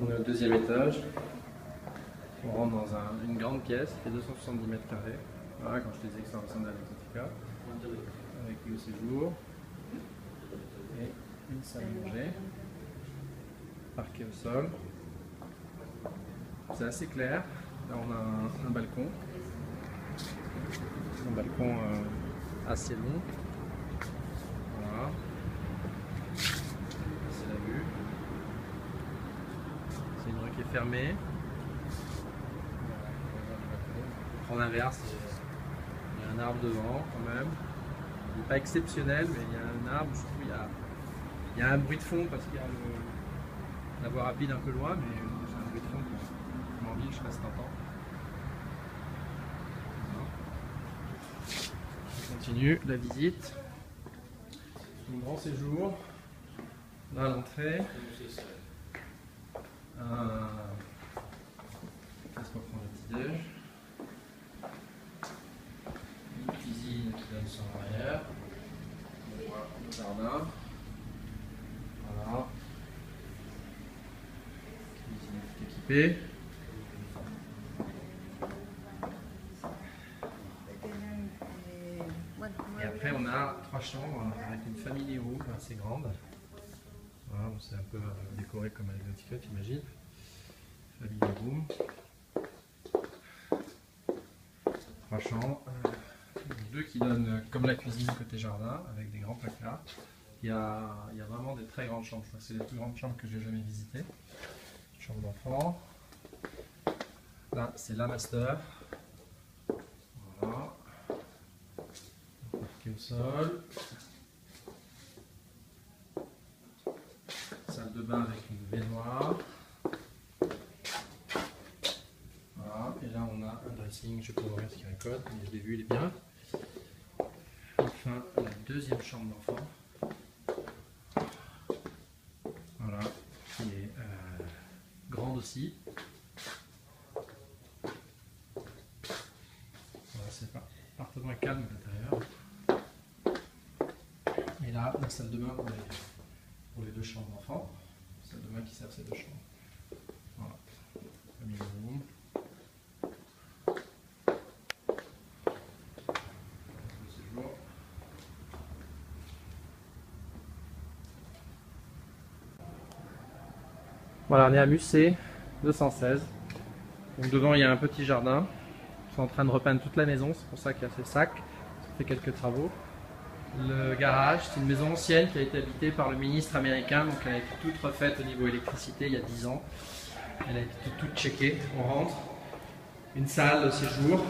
On est au deuxième étage. On rentre dans une grande pièce qui fait 270 mètres carrés. Voilà, quand je te disais que ça ressemble à l'Exotica. Avec le séjour. Et une salle à manger. Parquet au sol. C'est assez clair. Là, on a un balcon. Un balcon assez long. Voilà. C'est la vue. C'est une rue qui est fermée. En inverse, il y a un arbre devant quand même. Il n'est pas exceptionnel, mais il y a un arbre. Je trouve il y a un bruit de fond parce qu'il y a la voie rapide un peu loin, mais j'ai un bruit de fond qui m'envie, je reste un temps. On continue la visite. Un grand séjour. Là à l'entrée. Place pour prendre le petit-déj. Une cuisine qui donne sur l'arrière. On voit le jardin. Voilà. Cuisine tout équipée. Et après on a 3 chambres avec une family room assez grande. Voilà, c'est un peu décoré comme à l'Exotica, t'imagines. Family room. 3 chambres. 2 qui donnent comme la cuisine côté jardin avec des grands placards. Il y a vraiment des très grandes chambres. Je crois que c'est les plus grandes chambres que j'ai jamais visitées. Chambre d'enfant. Là c'est la master. Voilà. Parquet au sol. Salle de bain avec une baignoire. Voilà. Et là on a un dressing. Je peux voir ce qu'il raconte, mais je l'ai vu, il est bien. Enfin, la deuxième chambre d'enfant. Voilà, qui est grande aussi. Voilà, c'est pas appartement calme à l'intérieur. Et là, la salle de bain pour les 2 chambres d'enfants. Salle de bain qui sert ces 2 chambres. Voilà, family room. Voilà, on est à Musset 216. Donc devant il y a un petit jardin. Ils sont en train de repeindre toute la maison, c'est pour ça qu'il y a ce sac. Ça fait quelques travaux. Le garage, c'est une maison ancienne qui a été habitée par le ministre américain, donc elle a été toute refaite au niveau électricité il y a 10 ans. Elle a été toute checkée. On rentre. Une salle de séjour.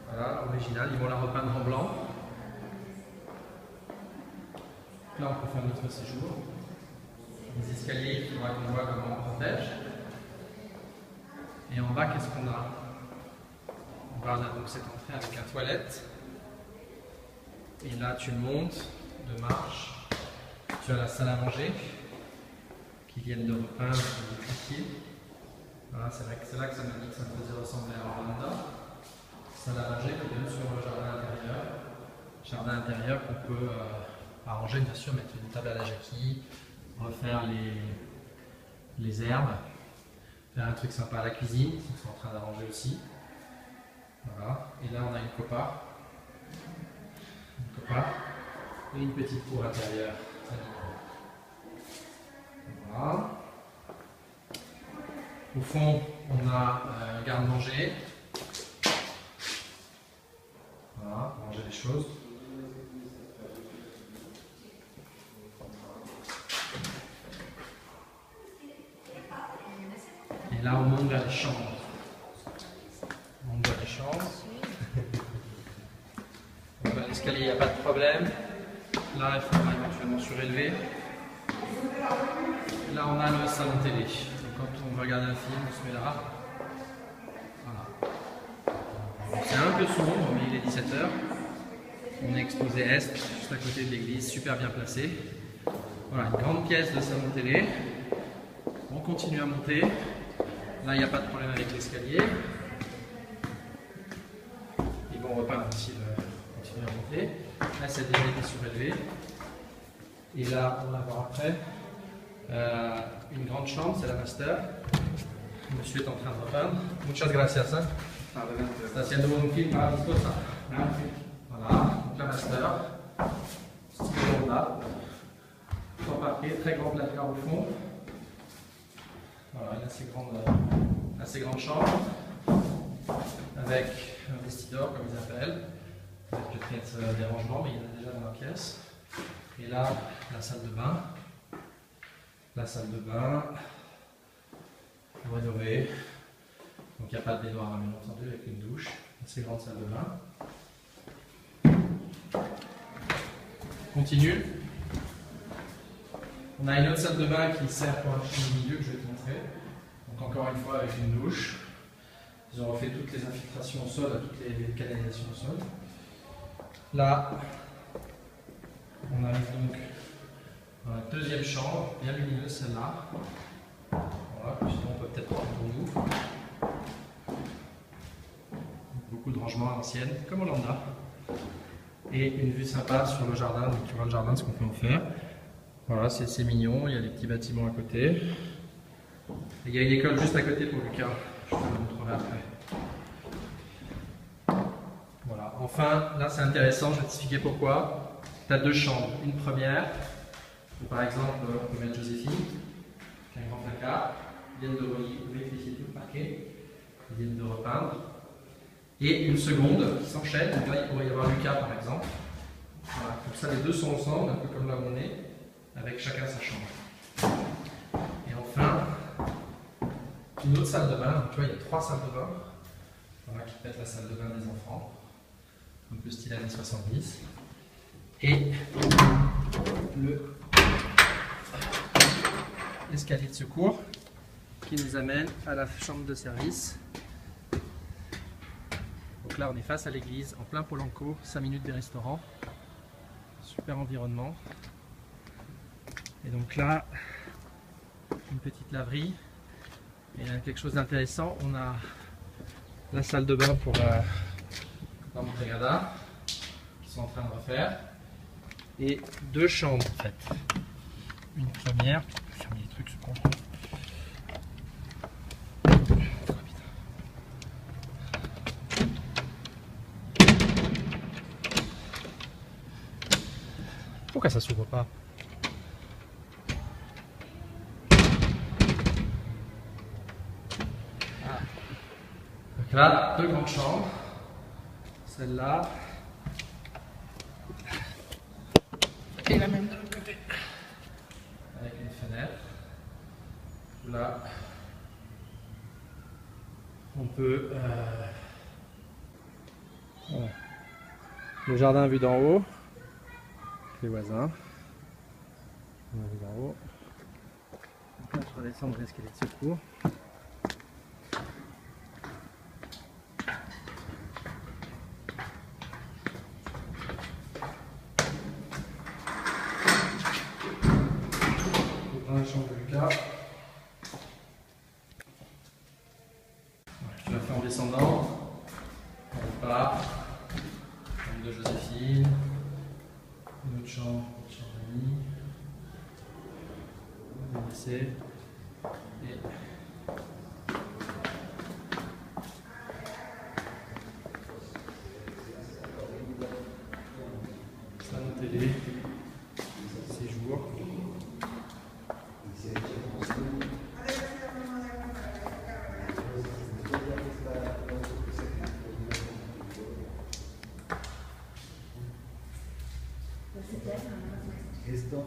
Voilà, originale. Ils vont la repeindre en blanc. Là on peut faire notre séjour. Les escaliers, il faudra qu'on voit comment on protège. Et en bas, qu'est-ce qu'on a? En bas, on a donc cette entrée avec la toilette. Et là, tu montes de marche. Tu as la salle à manger qui viennent de repeindre les pieds. Voilà, c'est là que ça m'a dit que ça me faisait ressembler à un véranda. Salle à manger qui donne sur le jardin intérieur. Jardin intérieur qu'on peut arranger, bien sûr, mettre une table à la jacquille. Refaire les herbes, faire un truc sympa à la cuisine, qu'ils sont en train d'arranger aussi. Voilà, et là on a une copa et une petite cour intérieure. Voilà. Au fond, on a un garde-manger. Voilà, pour ranger les choses. Et là, on monte vers les chambres. On monte vers les chambres. L'escalier, il n'y a pas de problème. Là, il faudra éventuellement surélever. Là, on a le salon télé. Donc, quand on veut regarder un film, on se met là. Voilà. C'est un peu sombre, mais il est 17h. On est exposé est, juste à côté de l'église, super bien placé. Voilà, une grande pièce de salon télé. On continue à monter. Là, il n'y a pas de problème avec l'escalier. Ils vont repeindre aussi, continuer à monter. Là, ça a déjà été surélevé. Et là, on va voir après. Une grande chambre, c'est la master. Monsieur est en train de repeindre. Muchas gracias. Está haciendo un film para mi esposa. Voilà, donc la master. Style là. 3 parquets, très grand placard au fond. Voilà, une assez grande chambre. Avec un vestidor, comme ils appellent. Peut-être des rangements, mais il y en a déjà dans la pièce. Et là, la salle de bain. La salle de bain. Rénovée. Donc il n'y a pas de baignoire, bien entendu, avec une douche. Assez grande salle de bain. Continue. On a une autre salle de bain qui sert pour un petit milieu que je vais te montrer. Donc encore une fois avec une douche. Ils ont refait toutes les infiltrations au sol, toutes les canalisations au sol. Là, on arrive donc dans la deuxième chambre, bien lumineuse celle-là. Voilà, sinon on peut peut-être prendre pour nous. Beaucoup de rangements à l'ancienne, comme au lambda. Et une vue sympa sur le jardin, donc tu vois le jardin, ce qu'on peut en faire. Voilà, c'est mignon, il y a des petits bâtiments à côté. Et il y a une école juste à côté pour Lucas, je te le montrerai après. Voilà, enfin, là c'est intéressant, je vais t'expliquer pourquoi. Tu as 2 chambres, une première, où par exemple on peut mettre Joséphine, qui a un grand placard, ils viennent de réfléchir tout le parquet, ils viennent de repeindre. Et une seconde qui s'enchaîne, donc là il pourrait y avoir Lucas par exemple. Voilà, comme ça les deux sont ensemble, un peu comme là où on est, avec chacun sa chambre. Et enfin, une autre salle de bain, donc tu vois il y a 3 salles de bain, voilà, qui peut être la salle de bain des enfants, un peu style années 70. Et l'escalier de secours qui nous amène à la chambre de service. Donc là on est face à l'église, en plein Polanco, 5 minutes des restaurants. Super environnement. Et donc là, une petite laverie. Et il y a quelque chose d'intéressant, on a la salle de bain pour la Montegada, qui sont en train de refaire. Et 2 chambres en fait. Une première, je vais fermer les trucs, je comprends. Pourquoi ça s'ouvre pas? Ah. Donc là, 2 grandes chambres. Celle-là. Et la même de l'autre côté. Avec une fenêtre. Là, on peut... Voilà. Le jardin vu d'en haut. Les voisins. On a vu d'en haut. Donc là, je redescends de l'escalier de secours. Dans la chambre de Lucas. Je la fais en descendant. On repart. Chambre de Joséphine. Une autre chambre d'amis. On va laisser. Et salon télé. Séjour. Esto